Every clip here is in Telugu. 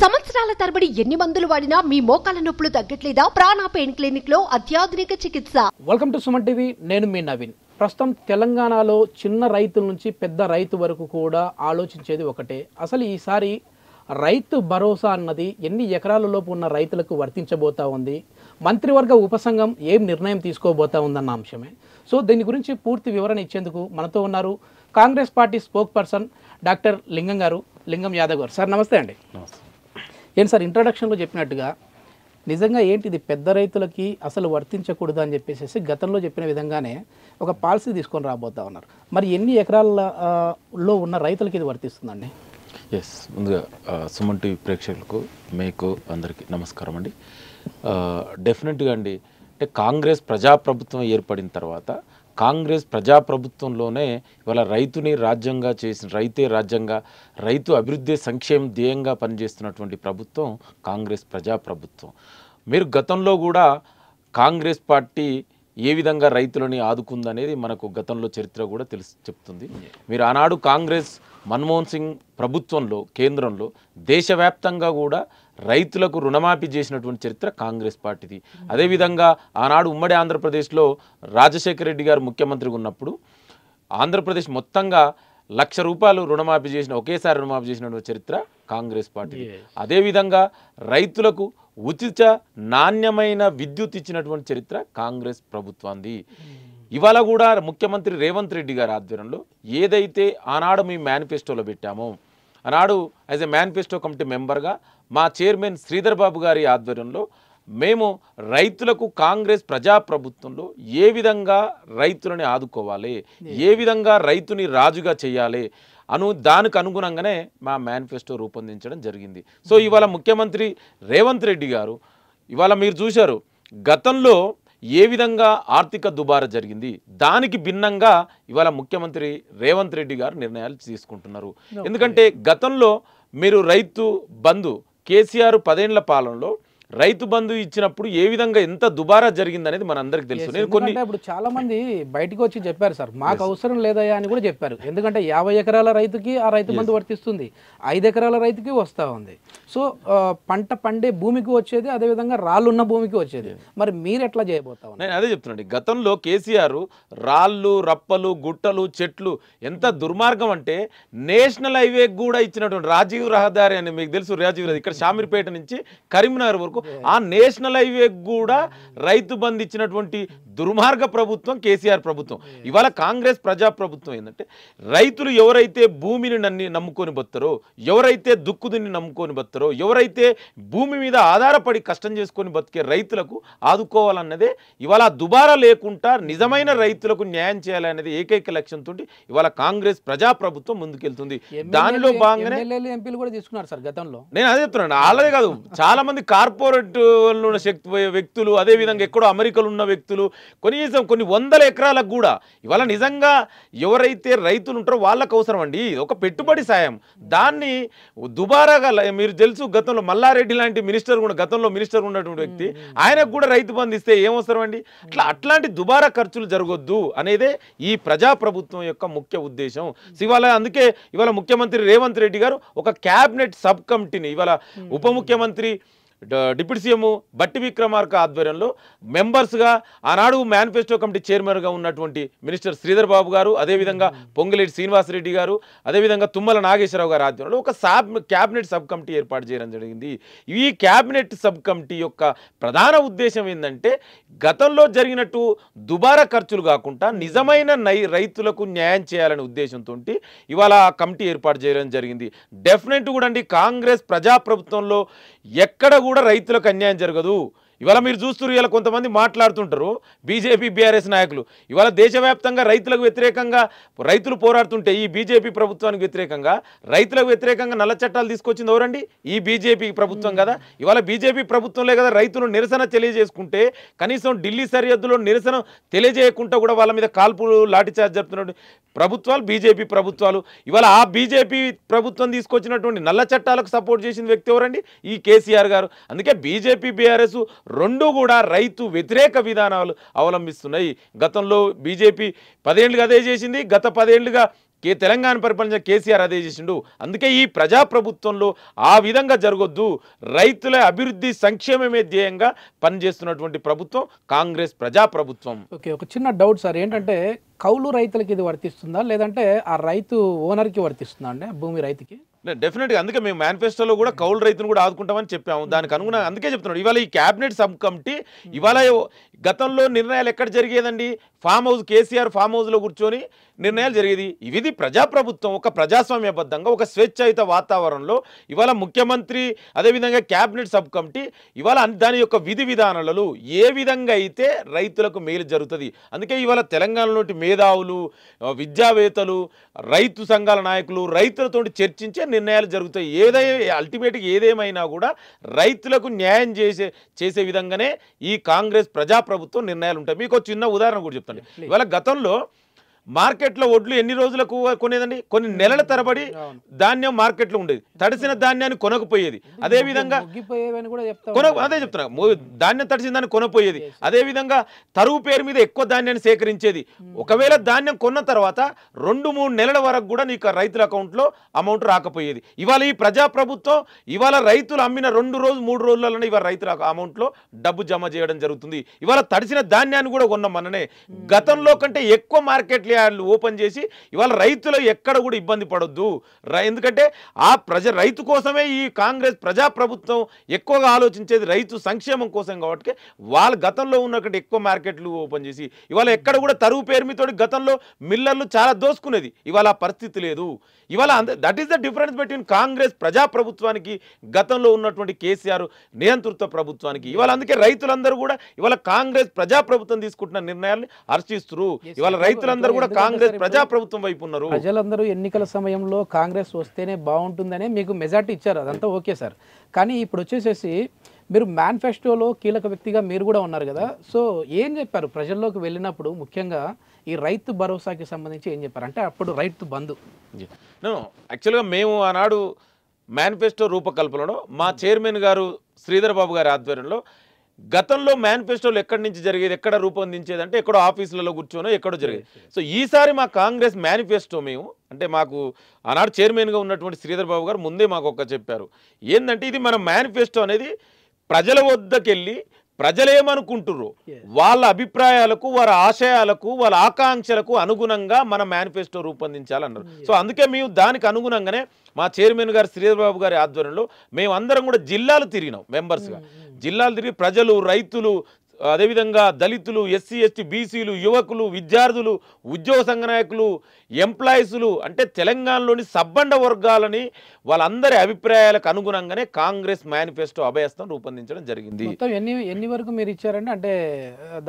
సంవత్సరాల తరబడి ఎన్ని మందులు వాడినా మీ మోకాల నొప్పులు తగ్గట్లేదా? ప్రాణ పెయిన్ క్లినిక్ లో అత్యాధునిక చికిత్స. Welcome to Suman TV. నేను మీ నవీన్. ప్రస్తుతం తెలంగాణలో చిన్న రైతుల నుంచి పెద్ద రైతు వరకు కూడా ఆలోచించేది ఒకటే. అసలు ఈసారి రైతు భరోసా అన్నది ఎన్ని ఎకరాల లోపు ఉన్న రైతులకు వర్తించబోతా ఉంది, మంత్రివర్గ ఉపసంఘం ఏం నిర్ణయం తీసుకోబోతా ఉందన్న అంశమే. సో దీని గురించి పూర్తి వివరణ ఇచ్చేందుకు మనతో ఉన్నారు Congress party spoke person doctor లింగం యాదవ్ గారు. సార్ నమస్తే అండి. ఏంటి సార్, ఇంట్రడక్షన్లో చెప్పినట్టుగా నిజంగా ఏంటి ఇది పెద్ద రైతులకి అసలు వర్తించకూడదు అని చెప్పేసి గతంలో చెప్పిన విధంగానే ఒక పాలసీ తీసుకొని రాబోతా ఉన్నారు. మరి ఎన్ని ఎకరాలలో ఉన్న రైతులకి ఇది వర్తిస్తుందండి? ఎస్, ముందుగా సుమన్ టీవీ ప్రేక్షకులకు మీకు అందరికీ నమస్కారం అండి. డెఫినెట్గా అండి, అంటే కాంగ్రెస్ ప్రజాప్రభుత్వం ఏర్పడిన తర్వాత కాంగ్రెస్ ప్రజాప్రభుత్వంలోనే ఇవాళ రైతుని రాజ్యంగా చేసిన, రైతే రాజ్యంగా, రైతు అభివృద్ధి సంక్షేమం ధ్యేయంగా పనిచేస్తున్నటువంటి ప్రభుత్వం కాంగ్రెస్ ప్రజాప్రభుత్వం. మీరు గతంలో కూడా కాంగ్రెస్ పార్టీ ఏ విధంగా రైతులని ఆదుకుందనేది మనకు గతంలో చరిత్ర కూడా చెప్తుంది. మీరు ఆనాడు కాంగ్రెస్ మన్మోహన్ సింగ్ ప్రభుత్వంలో కేంద్రంలో దేశవ్యాప్తంగా కూడా రైతులకు రుణమాఫీ చేసినటువంటి చరిత్ర కాంగ్రెస్ పార్టీది. అదేవిధంగా ఆనాడు ఉమ్మడి ఆంధ్రప్రదేశ్లో రాజశేఖర రెడ్డి గారు ముఖ్యమంత్రిగా ఉన్నప్పుడు ఆంధ్రప్రదేశ్ మొత్తంగా ₹1,00,000 రుణమాఫీ ఒకేసారి రుణమాఫీ చేసినటువంటి చరిత్ర కాంగ్రెస్ పార్టీ. అదేవిధంగా రైతులకు ఉచిత నాణ్యమైన విద్యుత్ ఇచ్చినటువంటి చరిత్ర కాంగ్రెస్ ప్రభుత్వాన్ని. ఇవాళ కూడా ముఖ్యమంత్రి రేవంత్ రెడ్డి గారి ఆధ్వర్యంలో ఏదైతే ఆనాడు మేము మేనిఫెస్టోలో పెట్టామో, ఆనాడు యాజ్ ఎ మేనిఫెస్టో కమిటీ మెంబర్గా మా చైర్మన్ శ్రీధర్ బాబు గారి ఆధ్వర్యంలో మేము రైతులకు కాంగ్రెస్ ప్రజాప్రభుత్వంలో ఏ విధంగా రైతులని ఆదుకోవాలి, ఏ విధంగా రైతుని రాజుగా చేయాలి దానికి అనుగుణంగానే మా మేనిఫెస్టో రూపొందించడం జరిగింది. సో ఇవాళ ముఖ్యమంత్రి రేవంత్ రెడ్డి గారు ఇవాళ మీరు చూశారు గతంలో ఏ విధంగా ఆర్థిక దుబారా జరిగింది, దానికి భిన్నంగా ఇవాళ ముఖ్యమంత్రి రేవంత్ రెడ్డి గారు నిర్ణయాలు తీసుకుంటున్నారు. ఎందుకంటే గతంలో మీరు రైతు బంధు కేసీఆర్ 10 ఏళ్ల పాలనలో రైతు బంధు ఇచ్చినప్పుడు ఏ విధంగా ఎంత దుబారా జరిగింది అనేది మనందరికి తెలుసు. నేను కొన్ని ఇప్పుడు చాలా మంది బయటకు వచ్చి చెప్పారు సార్, మాకు అవసరం లేదయా అని కూడా చెప్పారు. ఎందుకంటే 50 ఎకరాల రైతుకి ఆ రైతు బంధు వర్తిస్తుంది, 5 ఎకరాల రైతుకి వస్తూ ఉంది. సో పంట పండే భూమికి వచ్చేది, అదేవిధంగా రాళ్ళున్న భూమికి వచ్చేది. మరి మీరు ఎట్లా చేయబోతా ఉన్నారు? నేను అదే చెప్తున్నాను. గతంలో కేసీఆర్ రాళ్ళు, రప్పలు, గుట్టలు, చెట్లు ఎంత దుర్మార్గం అంటే నేషనల్ హైవే కూడా ఇచ్చినటువంటి రాజీవ్ రహదారి అని మీకు తెలుసు, రాజీవ్ రహదారి ఇక్కడ షామీర్పేట నుంచి కరీంనగర్ వరకు ఆ నేషనల్ హైవే కూడా రైతు బంధు ఇచ్చినటువంటి దుర్మార్గ ప్రభుత్వం కేసీఆర్ ప్రభుత్వం. ఇవాళ కాంగ్రెస్ ప్రజాప్రభుత్వం ఏంటంటే రైతులు ఎవరైతే భూమిని నమ్ముకొని బతారో, ఎవరైతే దుక్కుదుని నమ్ముకొని బతారో, ఎవరైతే భూమి మీద ఆధారపడి కష్టం చేసుకొని బతికే రైతులకు ఆదుకోవాలన్నదే ఇవాళ దుబారా లేకుండా నిజమైన రైతులకు న్యాయం చేయాలనేది ఏకైక లక్ష్యంతో ఇవాళ కాంగ్రెస్ ప్రజాప్రభుత్వం ముందుకెళ్తుంది. దానిలో భాగంగానే ఎంపీలు కూడా తీసుకున్నారు సార్ గతంలో. నేను అదే చెప్తున్నాను. అలాగే కాదు, చాలా మంది కార్పొరేట్ ఉన్న వ్యక్తులు, అదేవిధంగా ఎక్కడో అమెరికాలో ఉన్న వ్యక్తులు కనీసం కొన్ని 100 ఎకరాలకు కూడా ఇవాళ నిజంగా ఎవరైతే రైతులు ఉంటారో వాళ్ళకు అవసరం అండి ఒక పెట్టుబడి సాయం. దాన్ని దుబారాగా మీరు తెలుసు, గతంలో మల్లారెడ్డి లాంటి మినిస్టర్ కూడా, గతంలో మినిస్టర్ ఉన్నటువంటి వ్యక్తి, ఆయనకు కూడా రైతు బంధు ఇస్తే ఏమవసరం అండి? అట్లాంటి దుబారా ఖర్చులు జరగొద్దు అనేదే ఈ ప్రజాప్రభుత్వం యొక్క ముఖ్య ఉద్దేశం. అందుకే ఇవాళ ముఖ్యమంత్రి రేవంత్ రెడ్డి గారు ఒక క్యాబినెట్ సబ్ కమిటీని ఇవాళ ఉప ముఖ్యమంత్రి డిప్యూటీ సీఎం బట్టి విక్రమార్క ఆధ్వర్యంలో మెంబర్స్గా ఆనాడు మేనిఫెస్టో కమిటీ చైర్మన్గా ఉన్నటువంటి మినిస్టర్ శ్రీధర్ బాబు గారు, అదేవిధంగా పొంగులేటి శ్రీనివాసరెడ్డి గారు, అదేవిధంగా తుమ్మల నాగేశ్వరరావు గారి ఆధ్వర్యంలో ఒక క్యాబినెట్ సబ్ కమిటీ ఏర్పాటు చేయడం జరిగింది. ఈ క్యాబినెట్ సబ్ కమిటీ యొక్క ప్రధాన ఉద్దేశం ఏంటంటే గతంలో జరిగినట్టు దుబారా ఖర్చులు కాకుండా నిజమైన రైతులకు న్యాయం చేయాలనే ఉద్దేశంతో ఇవాళ కమిటీ ఏర్పాటు చేయడం జరిగింది. డెఫినెట్ కూడా అండి, కాంగ్రెస్ ప్రజాప్రభుత్వంలో ఎక్కడ కూడా రైతులకు అన్యాయం జరగదు. ఇవాళ మీరు చూస్తున్నారు, ఇలా కొంతమంది మాట్లాడుతుంటారు బీజేపీ బీఆర్ఎస్ నాయకులు. ఇవాళ దేశవ్యాప్తంగా రైతులకు వ్యతిరేకంగా రైతులు పోరాడుతుంటే ఈ బీజేపీ ప్రభుత్వానికి వ్యతిరేకంగా, రైతులకు వ్యతిరేకంగా నల్ల చట్టాలు తీసుకొచ్చింది ఎవరండి? ఈ బీజేపీ ప్రభుత్వం కదా. ఇవాళ బీజేపీ ప్రభుత్వంలే కదా రైతులు నిరసన తెలియజేసుకుంటే, కనీసం ఢిల్లీ సరిహద్దులో నిరసన తెలియజేయకుండా కూడా వాళ్ళ మీద కాల్పులు, లాఠీచార్జ్ జరుపుతున్న ప్రభుత్వాలు బీజేపీ ప్రభుత్వాలు. ఇవాళ ఆ బీజేపీ ప్రభుత్వం తీసుకొచ్చినటువంటి నల్ల చట్టాలకు సపోర్ట్ చేసిన వ్యక్తి ఎవరండి? ఈ కేసీఆర్ గారు. అందుకే బీజేపీ బీఆర్ఎస్ రెండు కూడా రైతు వ్యతిరేక విధానాలు అవలంబిస్తున్నాయి. గతంలో బీజేపీ 10 ఏళ్లుగా అదే చేసింది, గత 10 ఏళ్లుగా తెలంగాణ పరిపాలించిన కేసీఆర్ అదే చేసిండు. అందుకే ఈ ప్రజాప్రభుత్వంలో ఆ విధంగా జరగొద్దు, రైతుల అభివృద్ధి సంక్షేమమే ధ్యేయంగా పనిచేస్తున్నటువంటి ప్రభుత్వం కాంగ్రెస్ ప్రజాప్రభుత్వం. ఓకే, ఒక చిన్న డౌట్ సార్, ఏంటంటే కౌలు రైతులకి ఇది వర్తిస్తుందా లేదంటే ఆ రైతు ఓనర్కి వర్తిస్తుందా అండి, భూమి రైతుకి? డెఫినెట్గా అందుకే మేము మేనిఫెస్టోలో కూడా కౌలు రైతును కూడా ఆదుకుంటామని చెప్పాము. దానికి అనుగుణంగా అందుకే చెప్తున్నాడు ఇవాళ ఈ క్యాబినెట్ సబ్ కమిటీ ఇవాళ గతంలో నిర్ణయాలు ఎక్కడ జరిగేదండి, ఫామ్ హౌస్, కేసీఆర్ ఫామ్ హౌస్లో కూర్చొని నిర్ణయాలు జరిగేది. ఇది ప్రజాప్రభుత్వం, ఒక ప్రజాస్వామ్యబద్ధంగా ఒక స్వేచ్ఛాయుత వాతావరణంలో ఇవాళ ముఖ్యమంత్రి అదేవిధంగా క్యాబినెట్ సబ్ కమిటీ ఇవాళ దాని యొక్క విధి విధానాలలో ఏ విధంగా అయితే రైతులకు మేలు జరుగుతుంది. అందుకే ఇవాళ తెలంగాణలోని మేధావులు, విద్యావేత్తలు, రైతు సంఘాల నాయకులు రైతులతో చర్చించే నిర్ణయాలు జరుగుతాయి. అల్టిమేట్గా ఏదేమైనా కూడా రైతులకు న్యాయం చేసే విధంగానే ఈ కాంగ్రెస్ ప్రజాప్రభుత్వం నిర్ణయాలు ఉంటాయి. మీకు ఒక చిన్న ఉదాహరణ కూడా చెప్తాను. ఇవాళ గతంలో మార్కెట్లో వడ్లు ఎన్ని రోజులకు కొనేదండి, కొన్ని నెలల తరబడి ధాన్యం మార్కెట్లో ఉండేది, తడిసిన ధాన్యాన్ని కొనకపోయేది. అదేవిధంగా అదే చెప్తున్నా, ధాన్యం తడిసిన దాన్ని కొనపోయేది. అదేవిధంగా తరుగు పేరు మీద ఎక్కువ ధాన్యాన్ని సేకరించేది. ఒకవేళ ధాన్యం కొన్న తర్వాత 2-3 నెలల వరకు కూడా నీకు రైతుల అకౌంట్లో అమౌంట్ రాకపోయేది. ఇవాళ ఈ ప్రజాప్రభుత్వం ఇవాళ రైతులు అమ్మిన 2-3 రోజులలోనే ఇవాళ రైతుల అమౌంట్లో డబ్బు జమ చేయడం జరుగుతుంది. ఇవాళ తడిసిన ధాన్యాన్ని కూడా కొన్నాం మననే. గతంలో కంటే ఎక్కువ మార్కెట్లు ఓపెన్ చేసి ఇవాళ రైతులు ఎక్కడ కూడా ఇబ్బంది పడొద్దు. ఎందుకంటే రైతు కోసమే ఈ కాంగ్రెస్ ప్రజాప్రభుత్వం ఎక్కువగా ఆలోచించేది రైతు సంక్షేమం కోసం. కాబట్టి వాళ్ళ గతంలో ఉన్నటువంటి ఎక్కువ మార్కెట్లు ఓపెన్ చేసి ఇవాళ ఎక్కడ కూడా తరుగు పేరు మీతో గతంలో మిల్లర్లు చాలా దోసుకునేది, ఇవాళ ఆ పరిస్థితి లేదు. ఇవాళ that is the difference between Congress ప్రజాప్రభుత్వానికి గతంలో ఉన్నటువంటి కేసీఆర్ నియంతృత్వ ప్రభుత్వానికి. ఇవాళ అందుకే రైతులందరూ కూడా ఇవాళ కాంగ్రెస్ ప్రజాప్రభుత్వం తీసుకుంటున్న నిర్ణయాన్ని హర్షిస్తున్నారు. ఇవాళ రైతులందరూ కూడా కాంగ్రెస్ ప్రజాప్రభుత్వం వైపు ఉన్నారు. ప్రజలందరూ ఎన్నికల సమయంలో కాంగ్రెస్ వస్తేనే బాగుంటుందనే మీకు మెజార్టీ ఇచ్చారు, అదంతా ఓకే సార్. కానీ ఇప్పుడు వచ్చేసేసి మీరు మేనిఫెస్టోలో కీలక వ్యక్తిగా మీరు కూడా ఉన్నారు కదా, సో ఏం చెప్పారు ప్రజల్లోకి వెళ్ళినప్పుడు, ముఖ్యంగా ఈ రైతు భరోసాకి సంబంధించి ఏం చెప్పారు? అంటే అప్పుడు రైతు బంధు యాక్చువల్గా మేము ఆనాడు మేనిఫెస్టో రూపకల్పనలో మా చైర్మన్ గారు శ్రీధర్ బాబు గారి ఆధ్వర్యంలో గతంలో మేనిఫెస్టోలు ఎక్కడి నుంచి జరిగేది, ఎక్కడ రూపొందించేది అంటే ఎక్కడో ఆఫీసులలో కూర్చోనో ఎక్కడో జరిగేది. సో ఈసారి మా కాంగ్రెస్ మేనిఫెస్టో మేము అంటే మాకు ఆనాడు చైర్మన్గా ఉన్నటువంటి శ్రీధర్ బాబు గారు ముందే మాకు ఒక చెప్పారు ఏంటంటే, ఇది మన మేనిఫెస్టో అనేది ప్రజల వద్దకెళ్ళి ప్రజలేమనుకుంటుర్రో వాళ్ళ అభిప్రాయాలకు, వారి ఆశయాలకు, వాళ్ళ ఆకాంక్షలకు అనుగుణంగా మన మేనిఫెస్టో రూపొందించాలన్నారు. సో అందుకే మేము దానికి అనుగుణంగానే మా చైర్మన్ గారు శ్రీధర్ బాబు గారి ఆధ్వర్యంలో మేము అందరం కూడా జిల్లాలు తిరిగినాం. మెంబర్స్గా జిల్లాలు తిరిగి ప్రజలు, రైతులు, అదేవిధంగా దళితులు, ఎస్సీ ఎస్టీ బీసీలు, యువకులు, విద్యార్థులు, ఉద్యోగ సంఘ నాయకులు, ఎంప్లాయీసులు అంటే తెలంగాణలోని సబ్బండ వర్గాలని వాళ్ళందరి అభిప్రాయాలకు అనుగుణంగానే కాంగ్రెస్ మేనిఫెస్టో అభయస్థం రూపొందించడం జరిగింది. మొత్తం ఎన్ని వరకు మీరు ఇచ్చారంటే, అంటే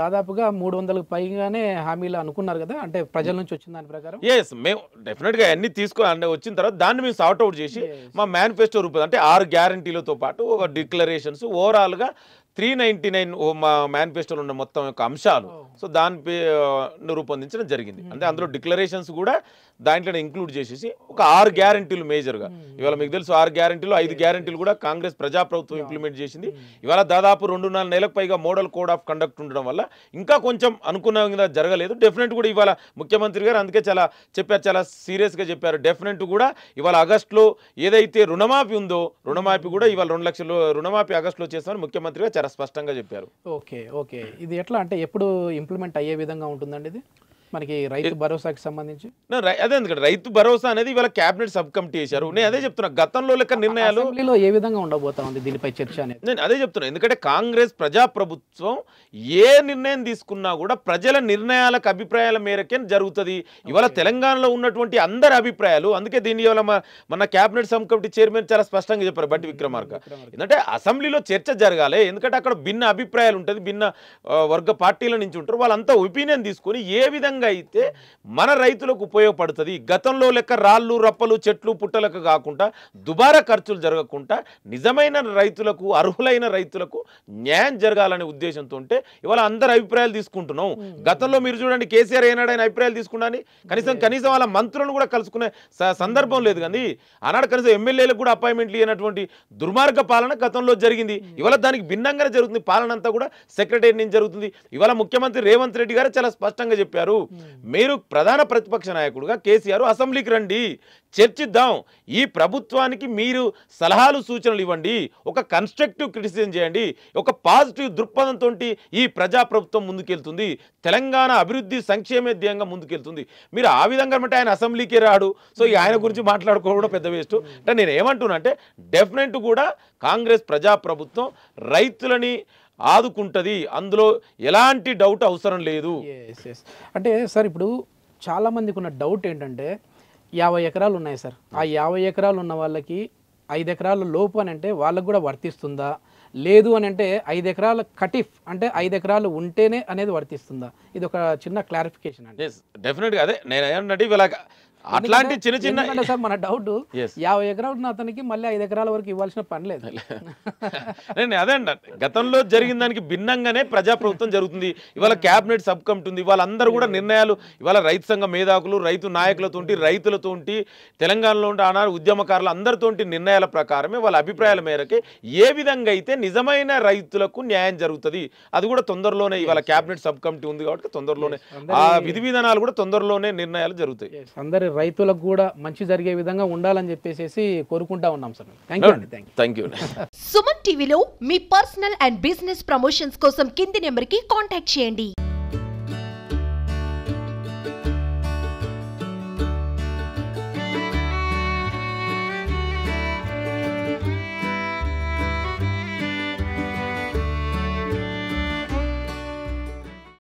దాదాపుగా 300కు పైగానే హామీలు అనుకున్నారు కదా, అంటే ప్రజల నుంచి వచ్చిన దాని ప్రకారం? ఎస్, మేము డెఫినెట్గా అన్ని అంటే వచ్చిన తర్వాత దాన్ని మేము సార్ట్అవుట్ చేసి మా మేనిఫెస్టో రూపొంది అంటే 6 గ్యారంటీలతో పాటు ఒక డిక్లరేషన్స్ ఓవరాల్గా 399 మా మేనిఫెస్టోలో ఉన్న మొత్తం యొక్క అంశాలు, సో దాన్ని రూపొందించడం జరిగింది. అంటే అందులో డిక్లరేషన్స్ కూడా దాంట్లో ఇంక్లూడ్ చేసేసి ఒక 6 గ్యారంటీలు మేజర్గా. ఇవాళ మీకు తెలుసు 6 గ్యారంటీలు 5 గ్యారంటీలు కూడా కాంగ్రెస్ ప్రజాప్రభుత్వం ఇంప్లిమెంట్ చేసింది. ఇవాళ దాదాపు 2-4 నెలలకు పైగా మోడల్ కోడ్ ఆఫ్ కండక్ట్ ఉండడం వల్ల ఇంకా కొంచెం అనుకున్న జరగలేదు. డెఫినెట్ కూడా ఇవాళ ముఖ్యమంత్రి గారు అందుకే చాలా చెప్పారు, చాలా సీరియస్గా చెప్పారు. డెఫినెట్ కూడా ఇవాళ ఆగస్టులో ఏదైతే రుణమాఫీ ఉందో రుణమాఫీ కూడా ఇవాళ 2 లక్షలు రుణమాఫీ ఆగస్టులో చేస్తామని ముఖ్యమంత్రి గారు చాలా స్పష్టంగా చెప్పారు. ఓకే, ఇది ఎట్లా అంటే ఎప్పుడు ఇంప్లిమెంట్ అయ్యే విధంగా ఉంటుందండి ఇది మనకి రైతు భరోసాకి సంబంధించి? అదే ఎందుకంటే రైతు భరోసా అనేది ఇవాళ క్యాబినెట్ సబ్ కమిటీ చేశారు. నేను అదే చెప్తున్నా, గతంలో లెక్క నిర్ణయాలు ఏ విధంగా ఉండబోతా ఉంది దీనిపై చర్చ అనేది నేను అదే చెప్తున్నా. ఎందుకంటే కాంగ్రెస్ ప్రజాప్రభుత్వం ఏ నిర్ణయం తీసుకున్నా కూడా ప్రజల నిర్ణయాలకు అభిప్రాయాల మేరకే జరుగుతుంది. ఇవాళ తెలంగాణలో ఉన్నటువంటి అందరి అభిప్రాయాలు, అందుకే దీన్ని ఇవాళ మన క్యాబినెట్ సబ్ కమిటీ చైర్మన్ చాలా స్పష్టంగా చెప్పారు బట్టి విక్రమార్క. ఎందుకంటే అసెంబ్లీలో చర్చ జరగాలి, ఎందుకంటే అక్కడ భిన్న అభిప్రాయాలు ఉంటుంది, భిన్న వర్గ పార్టీల నుంచి ఉంటారు. వాళ్ళంతా ఒపీనియన్ తీసుకొని ఏ విధంగా అయితే మన రైతులకు ఉపయోగపడుతుంది, గతంలో లెక్క రాళ్ళు రప్పలు చెట్లు పుట్టలకు కాకుండా దుబారా ఖర్చులు జరగకుండా నిజమైన రైతులకు, అర్హులైన రైతులకు న్యాయం జరగాలనే ఉద్దేశంతో ఇవాళ అందరి అభిప్రాయాలు తీసుకుంటున్నాం. గతంలో మీరు చూడండి కేసీఆర్ ఏనాడైనా అభిప్రాయాలు తీసుకున్నాని కనీసం వాళ్ళ మంత్రులను కూడా కలుసుకునే సందర్భం లేదు. కానీ ఆనాడు కనీసం ఎమ్మెల్యేలకు కూడా అపాయింట్మెంట్లు ఇవ్వనటువంటి దుర్మార్గ పాలన గతంలో జరిగింది. ఇవాళ దానికి భిన్నంగానే జరుగుతుంది. పాలన అంతా కూడా సెక్రటరీ నుంచి జరుగుతుంది. ఇవాళ ముఖ్యమంత్రి రేవంత్ రెడ్డి గారు చాలా స్పష్టంగా చెప్పారు, మీరు ప్రధాన ప్రతిపక్ష నాయకుడుగా కేసీఆర్ అసెంబ్లీకి రండి, చర్చిద్దాం. ఈ ప్రభుత్వానికి మీరు సలహాలు సూచనలు ఇవ్వండి, ఒక కన్స్ట్రక్టివ్ క్రిటిసిజం చేయండి, ఒక పాజిటివ్ దృక్పథంతో ఈ ప్రజాప్రభుత్వం ముందుకెళ్తుంది, తెలంగాణ అభివృద్ధి సంక్షేమ ధ్యేయంగా ముందుకెళ్తుంది. మీరు ఆ విధంగా అంటే ఆయన అసెంబ్లీకి రాడు, సో ఆయన గురించి మాట్లాడుకోవడం పెద్ద వేస్ట్. అంటే నేను ఏమంటున్నా అంటే డెఫినెట్ కూడా కాంగ్రెస్ ప్రజాప్రభుత్వం రైతులని ఆదుకుంటుంది, అందులో ఎలాంటి డౌట్ అవసరం లేదు. అంటే సార్ ఇప్పుడు చాలా మందికి ఉన్న డౌట్ ఏంటంటే 50 ఎకరాలు ఉన్నాయి సార్, ఆ 50 ఎకరాలు ఉన్న వాళ్ళకి 5 ఎకరాల లోపు అని అంటే వాళ్ళకు కూడా వర్తిస్తుందా, లేదు అని అంటే 5 ఎకరాల కటిఫ్ అంటే 5 ఎకరాలు ఉంటేనే అనేది వర్తిస్తుందా? ఇది ఒక చిన్న క్లారిఫికేషన్ అండి. డెఫినెట్గా అదే నేను ఏమంటే ఇలా అట్లాంటి చిన్న చిన్న సార్ మన డౌట్ 50 ఎకరాలు ఉన్న అతనికి మళ్ళీ 5 ఎకరాల వరకు ఇవ్వాల్సిన పని లేదు. నేను అదే అండి, గతంలో జరిగిన దానికి భిన్నంగానే ప్రజాప్రభుత్వం జరుగుతుంది. ఇవాళ క్యాబినెట్ సబ్ కమిటీ ఉంది, వాళ్ళందరూ కూడా నిర్ణయాలు ఇవాళ రైతు సంఘ మేధాకులు, రైతు నాయకులతోటి, రైతులతోటి, తెలంగాణలో ఉండే ఆనాడు ఉద్యమకారులు అందరితోటి నిర్ణయాల ప్రకారమే వాళ్ళ అభిప్రాయాల మేరకే ఏ విధంగా అయితే నిజమైన రైతులకు న్యాయం జరుగుతుంది అది కూడా తొందరలోనే ఇవాళ క్యాబినెట్ సబ్ కమిటీ ఉంది కాబట్టి తొందరలోనే ఆ విధి విధానాలు కూడా తొందరలోనే నిర్ణయాలు జరుగుతాయి. అందరి రైతులకు కూడా మంచి జరిగే విధంగా ఉండాలని చెప్పేసి కోరుకుంటా ఉన్నాం సార్. Thank you. సుమన్ టీవీలో మీ పర్సనల్ అండ్ బిజినెస్ ప్రమోషన్స్ కోసం కింది నెంబర్కి కాంటాక్ట్ చేయండి.